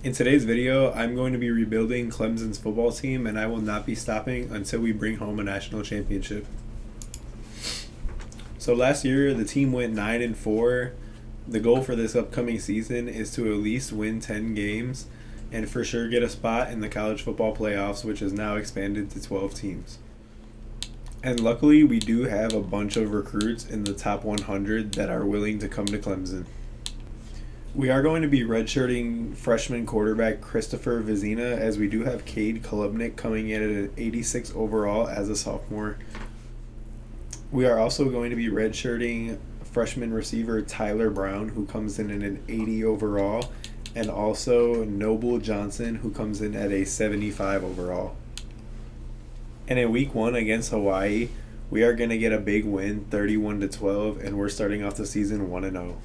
In today's video, I'm going to be rebuilding Clemson's football team, and I will not be stopping until we bring home a national championship. So last year, the team went 9-4. The goal for this upcoming season is to at least win 10 games and for sure get a spot in the college football playoffs, which is now expanded to 12 teams. And luckily, we do have a bunch of recruits in the top 100 that are willing to come to Clemson. We are going to be redshirting freshman quarterback Christopher Vizina, as we do have Cade Kolubnik coming in at an 86 overall as a sophomore. We are also going to be redshirting freshman receiver Tyler Brown, who comes in at an 80 overall, and also Noble Johnson, who comes in at a 75 overall. And in week 1 against Hawaii, we are going to get a big win, 31-12, and we're starting off the season 1-0.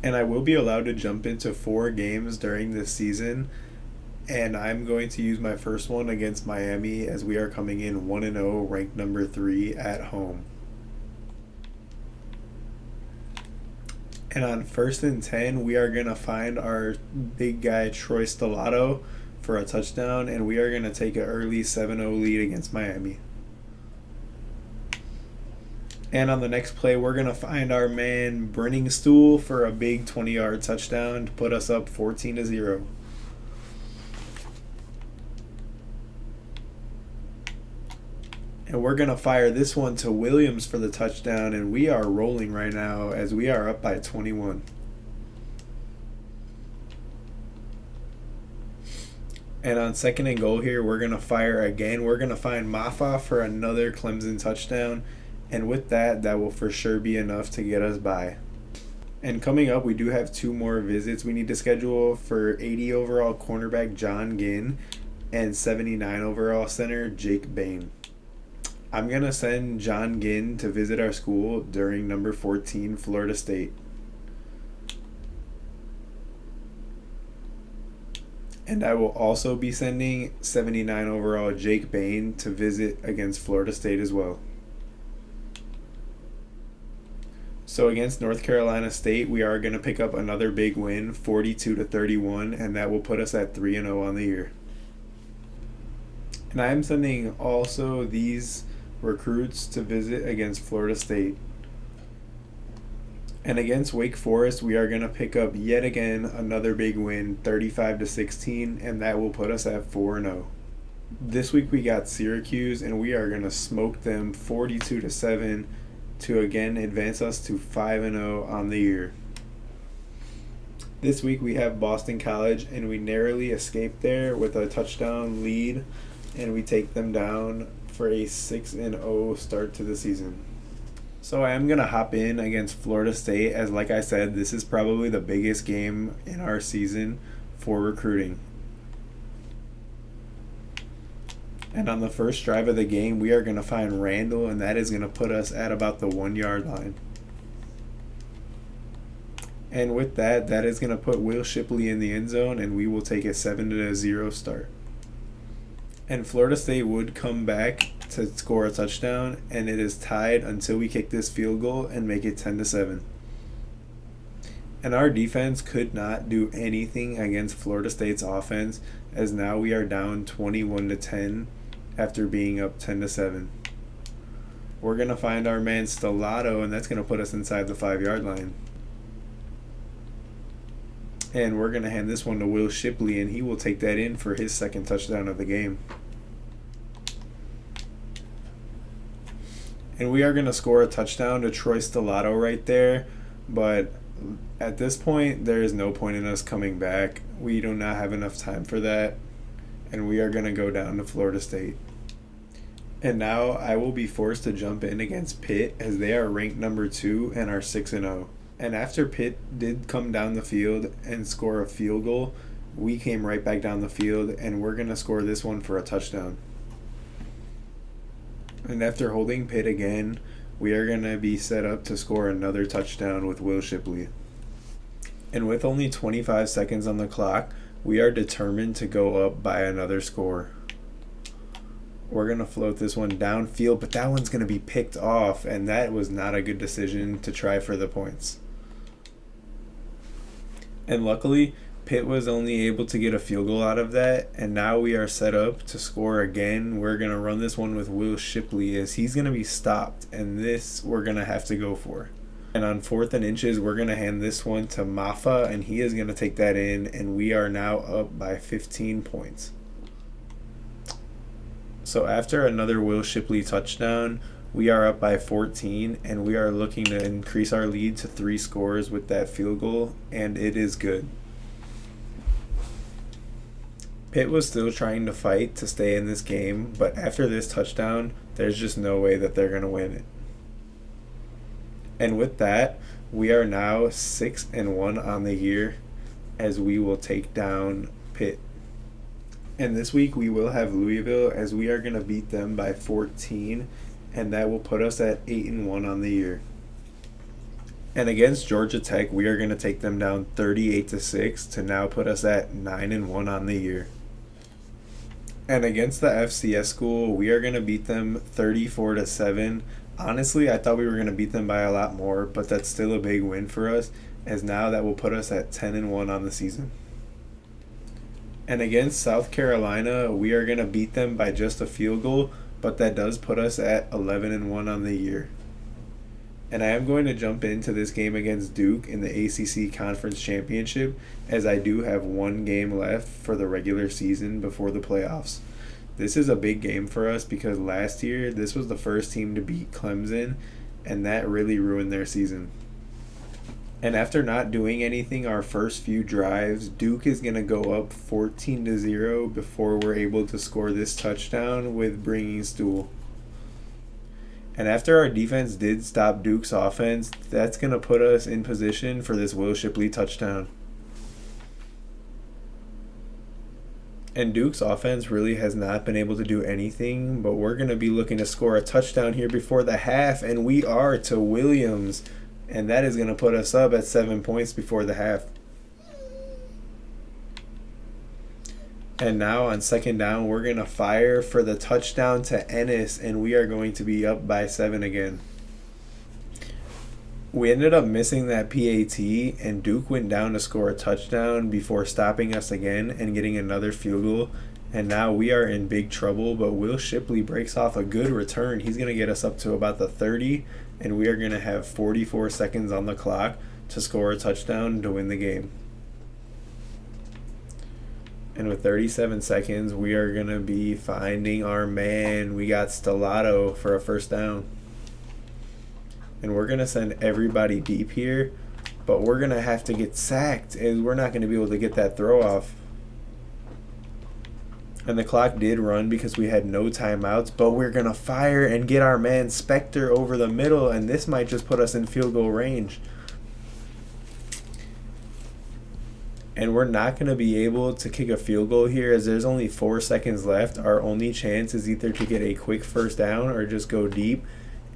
And I will be allowed to jump into 4 games during this season, and I'm going to use my first one against Miami, as we are coming in 1-0, ranked number 3 at home. And on 1st and 10, we are going to find our big guy Troy Stellato for a touchdown, and we are going to take an early 7-0 lead against Miami. And on the next play, we're going to find our man Brenningstool for a big 20-yard touchdown to put us up 14-0. And we're going to fire this one to Williams for the touchdown, and we are rolling right now as we are up by 21. And on 2nd and goal here, we're going to fire again. We're going to find Maffa for another Clemson touchdown. And with that, that will for sure be enough to get us by. And coming up, we do have 2 more visits we need to schedule for 80 overall cornerback John Ginn and 79 overall center Jake Bain. I'm going to send John Ginn to visit our school during number 14, Florida State. And I will also be sending 79 overall Jake Bain to visit against Florida State as well. So against North Carolina State, we are going to pick up another big win, 42-31, and that will put us at 3-0 on the year. And I am sending also these recruits to visit against Florida State. And against Wake Forest, we are going to pick up yet again another big win, 35-16, and that will put us at 4-0. This week we got Syracuse, and we are going to smoke them 42-7 to again advance us to 5-0 on the year. This week we have Boston College, and we narrowly escape there with a touchdown lead, and we take them down for a 6-0 start to the season. So I am going to hop in against Florida State, as like I said, this is probably the biggest game in our season for recruiting. And on the first drive of the game, we are going to find Randall, and that is going to put us at about the 1-yard line. And with that, that is going to put Will Shipley in the end zone, and we will take a 7-0 start. And Florida State would come back to score a touchdown, and it is tied until we kick this field goal and make it 10-7. And our defense could not do anything against Florida State's offense, as now we are down 21-10 after being up 10-7. We're going to find our man Stellato, and that's going to put us inside the 5-yard line. And we're going to hand this one to Will Shipley, and he will take that in for his 2nd touchdown of the game. And we are going to score a touchdown to Troy Stellato right there, but at this point, there is no point in us coming back. We do not have enough time for that, and we are going to go down to Florida State. And now I will be forced to jump in against Pitt, as they are ranked number 2 and are 6-0. And after Pitt did come down the field and score a field goal, we came right back down the field, and we're going to score this one for a touchdown. And after holding Pitt again, we are going to be set up to score another touchdown with Will Shipley. And with only 25 seconds on the clock, we are determined to go up by another score. We're going to float this one downfield, but that one's going to be picked off, and that was not a good decision to try for the points. And luckily, Pitt was only able to get a field goal out of that, and now we are set up to score again. We're going to run this one with Will Shipley as he's going to be stopped, and this we're going to have to go for. And on 4th and inches, we're going to hand this one to Maffa, and he is going to take that in, and we are now up by 15 points. So after another Will Shipley touchdown, we are up by 14, and we are looking to increase our lead to 3 scores with that field goal, and it is good. Pitt was still trying to fight to stay in this game, but after this touchdown, there's just no way that they're going to win it. And with that, we are now 6-1 on the year as we will take down Pitt. And this week we will have Louisville as we are going to beat them by 14, and that will put us at 8-1 on the year. And against Georgia Tech, we are going to take them down 38-6 to now put us at 9-1 on the year. And against the FCS school, we are going to beat them 34-7. Honestly, I thought we were going to beat them by a lot more, but that's still a big win for us, as now that will put us at 10-1 on the season. And against South Carolina, we are going to beat them by just a field goal, but that does put us at 11-1 on the year. And I am going to jump into this game against Duke in the ACC Conference Championship, as I do have one game left for the regular season before the playoffs. This is a big game for us because last year this was the first team to beat Clemson, and that really ruined their season. And after not doing anything our first few drives, Duke is going to go up 14-0 before we're able to score this touchdown with bringing Stool. And after our defense did stop Duke's offense, that's going to put us in position for this Will Shipley touchdown. And Duke's offense really has not been able to do anything, but we're going to be looking to score a touchdown here before the half, and we are to Williams. And that is going to put us up at 7 points before the half. And now on 2nd down, we're going to fire for the touchdown to Ennis, and we are going to be up by 7 again. We ended up missing that PAT, and Duke went down to score a touchdown before stopping us again and getting another field goal. And now we are in big trouble, but Will Shipley breaks off a good return. He's going to get us up to about the 30, and we are going to have 44 seconds on the clock to score a touchdown to win the game. And with 37 seconds, we are going to be finding our man. We got Stellato for a first down. And we're going to send everybody deep here, but we're going to have to get sacked, and we're not going to be able to get that throw off. And the clock did run because we had no timeouts, but we're going to fire and get our man Spector over the middle, and this might just put us in field goal range. And we're not going to be able to kick a field goal here as there's only 4 seconds left. Our only chance is either to get a quick first down or just go deep.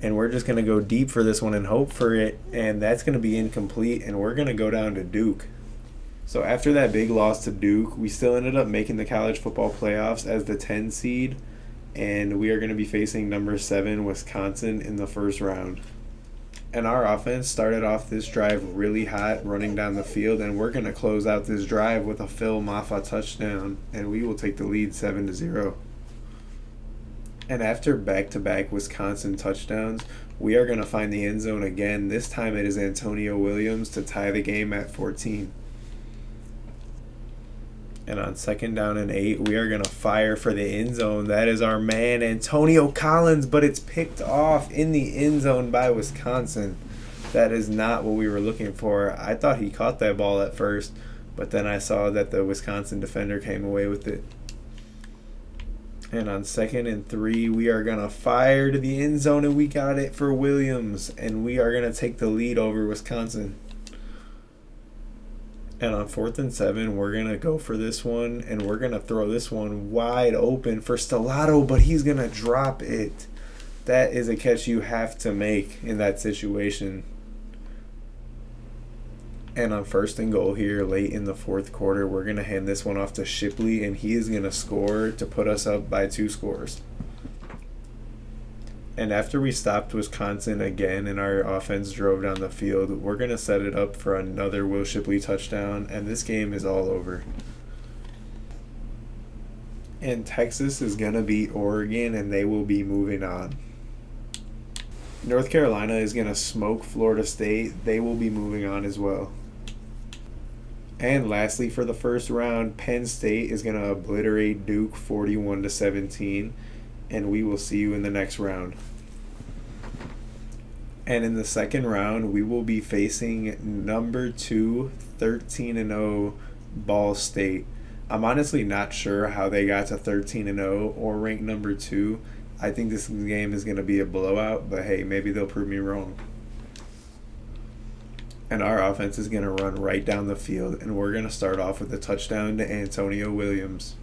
And we're just going to go deep for this one and hope for it, and that's going to be incomplete, and we're going to go down to Duke. So after that big loss to Duke, we still ended up making the college football playoffs as the 10 seed, and we are going to be facing number 7 Wisconsin in the first round. And our offense started off this drive really hot, running down the field, and we're going to close out this drive with a Phil Maffa touchdown, and we will take the lead 7-0. And after back-to-back Wisconsin touchdowns, we are going to find the end zone again. This time it is Antonio Williams to tie the game at 14. And on 2nd down and 8, we are going to fire for the end zone. That is our man, Antonio Collins, but it's picked off in the end zone by Wisconsin. That is not what we were looking for. I thought he caught that ball at first, but then I saw that the Wisconsin defender came away with it. And on 2nd and 3, we are going to fire to the end zone, and we got it for Williams. And we are going to take the lead over Wisconsin. And on 4th and 7, we're going to go for this one, and we're going to throw this one wide open for Stellato, but he's going to drop it. That is a catch you have to make in that situation. And on 1st and goal here, late in the 4th quarter, we're going to hand this one off to Shipley, and he is going to score to put us up by 2 scores. And after we stopped Wisconsin again and our offense drove down the field, we're going to set it up for another Will Shipley touchdown, and this game is all over. And Texas is going to beat Oregon, and they will be moving on. North Carolina is going to smoke Florida State. They will be moving on as well. And lastly, for the first round, Penn State is going to obliterate Duke 41-17. And we will see you in the next round. And in the second round, we will be facing number 2, 13-0 Ball State. I'm honestly not sure how they got to 13-0 or ranked number 2. I think this game is going to be a blowout, but hey, maybe they'll prove me wrong. And our offense is going to run right down the field, and we're going to start off with a touchdown to Antonio Williams.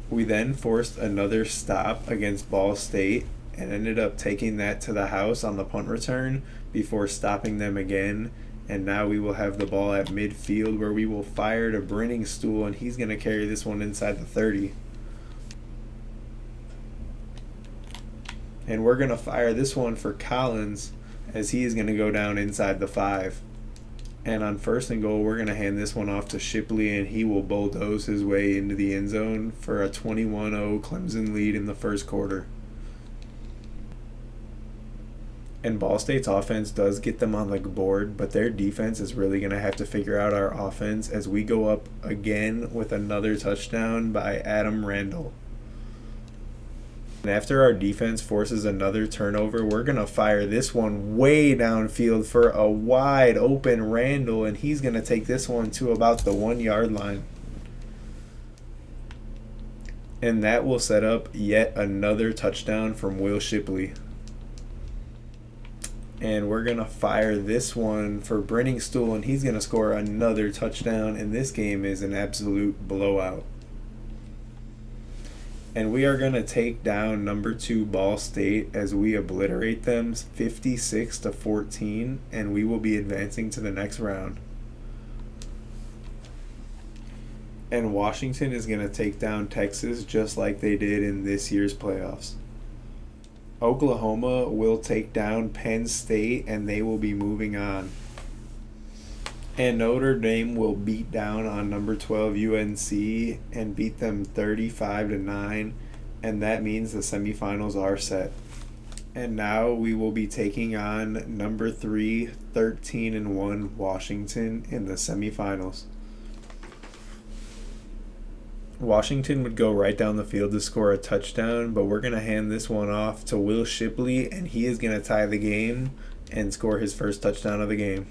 We then forced another stop against Ball State and ended up taking that to the house on the punt return before stopping them again. And now we will have the ball at midfield where we will fire to Brenning Stool, and he's going to carry this one inside the 30. And we're going to fire this one for Collins as he is going to go down inside the 5. And on 1st and goal, we're going to hand this one off to Shipley, and he will bulldoze his way into the end zone for a 21-0 Clemson lead in the first quarter. And Ball State's offense does get them on the board, but their defense is really going to have to figure out our offense as we go up again with another touchdown by Adam Randall. And after our defense forces another turnover, we're going to fire this one way downfield for a wide open Randall, and he's going to take this one to about the 1-yard line. And that will set up yet another touchdown from Will Shipley. And we're going to fire this one for Brenning Stool, and he's going to score another touchdown, and this game is an absolute blowout. And we are going to take down number 2 Ball State as we obliterate them 56-14, and we will be advancing to the next round. And Washington is going to take down Texas just like they did in this year's playoffs. Oklahoma will take down Penn State, and they will be moving on. And Notre Dame will beat down on number 12 UNC and beat them 35-9, and that means the semifinals are set. And now we will be taking on number 3, 13-1 Washington in the semifinals. Washington would go right down the field to score a touchdown, but we're going to hand this one off to Will Shipley, and he is going to tie the game and score his first touchdown of the game.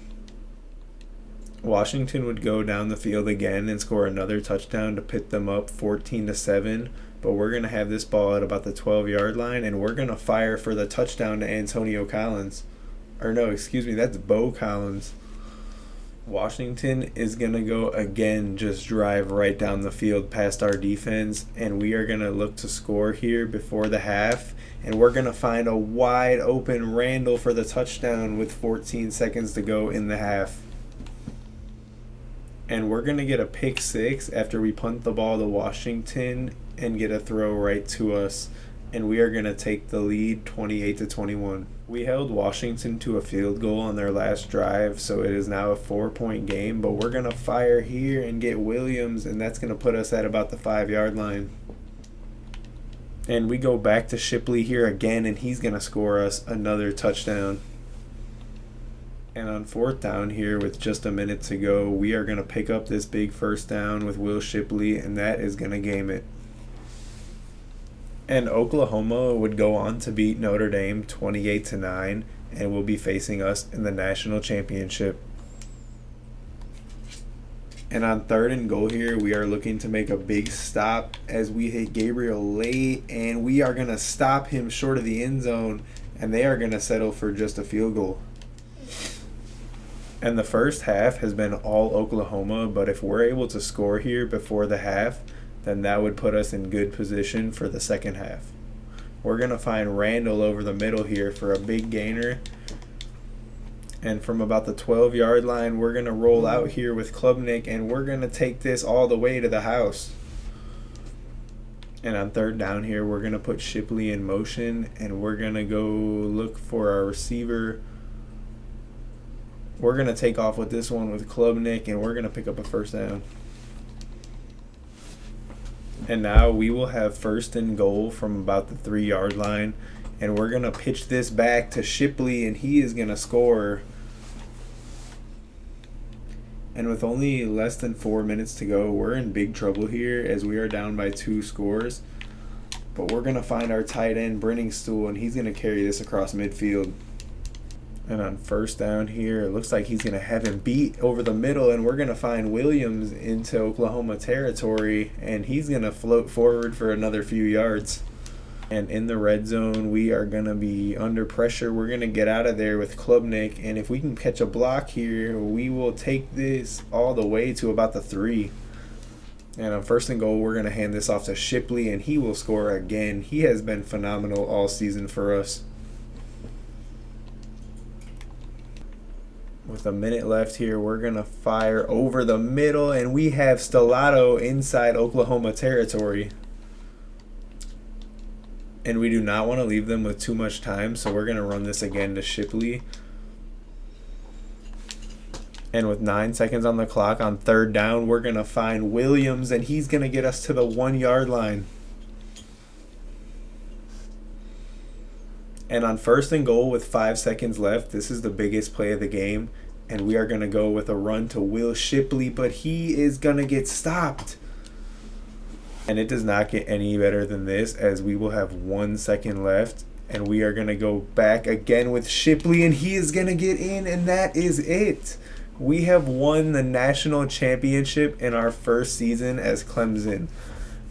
Washington would go down the field again and score another touchdown to put them up 14-7, but we're going to have this ball at about the 12-yard line, and we're going to fire for the touchdown to Antonio Collins. Or no, excuse me, that's Bo Collins. Washington is going to go again, just drive right down the field past our defense, and we are going to look to score here before the half, and we're going to find a wide open Randall for the touchdown with 14 seconds to go in the half. And we're going to get a pick 6 after we punt the ball to Washington and get a throw right to us. And we are going to take the lead 28-21. We held Washington to a field goal on their last drive, so it is now a 4-point game. But we're going to fire here and get Williams, and that's going to put us at about the 5-yard line. And we go back to Shipley here again, and he's going to score us another touchdown. And on 4th down here with just a minute to go, we are going to pick up this big first down with Will Shipley, and that is going to game it. And Oklahoma would go on to beat Notre Dame 28-9 and will be facing us in the national championship. And on 3rd and goal here, we are looking to make a big stop as we hit Gabriel late, and we are going to stop him short of the end zone, and they are going to settle for just a field goal. And the first half has been all Oklahoma, but if we're able to score here before the half, then that would put us in good position for the second half. We're going to find Randall over the middle here for a big gainer. And from about the 12-yard line, we're going to roll out here with Klubnik, and we're going to take this all the way to the house. And on third down here, we're going to put Shipley in motion, and we're going to go look for our receiver. We're going to take off with this one with Klubnik, and we're going to pick up a first down. And now we will have first and goal from about the 3-yard line. And we're going to pitch this back to Shipley, and he is going to score. And with only less than 4 minutes to go, we're in big trouble here as we are down by 2 scores. But we're going to find our tight end, Brenningstool, and he's going to carry this across midfield. And on first down here, it looks like he's going to have him beat over the middle, and we're going to find Williams into Oklahoma territory, and he's going to float forward for another few yards. And in the red zone, we are going to be under pressure. We're going to get out of there with Klubnik. And if we can catch a block here, we will take this all the way to about the 3. And on first and goal, we're going to hand this off to Shipley, and he will score again. He has been phenomenal all season for us. With a minute left here, we're going to fire over the middle, and we have Stellato inside Oklahoma territory. And we do not want to leave them with too much time, so we're going to run this again to Shipley. And with 9 seconds on the clock on third down, we're going to find Williams, and he's going to get us to the 1-yard line. And on first and goal with 5 seconds left, this is the biggest play of the game. And we are going to go with a run to Will Shipley, but he is going to get stopped. And it does not get any better than this, as we will have 1 second left. And we are going to go back again with Shipley, and he is going to get in, and that is it. We have won the national championship in our first season as Clemson.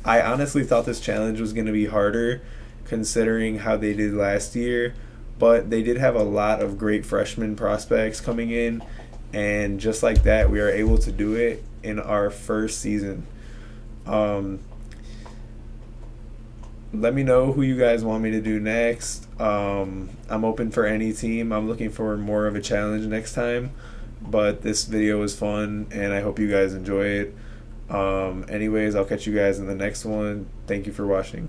I honestly thought this challenge was going to be harder considering how they did last year, but they did have a lot of great freshman prospects coming in, and just like that, we are able to do it in our first season. Let me know who you guys want me to do next. I'm open for any team. I'm looking for more of a challenge next time. But this video was fun, and I hope you guys enjoy it. Anyways, I'll catch you guys in the next one. Thank you for watching.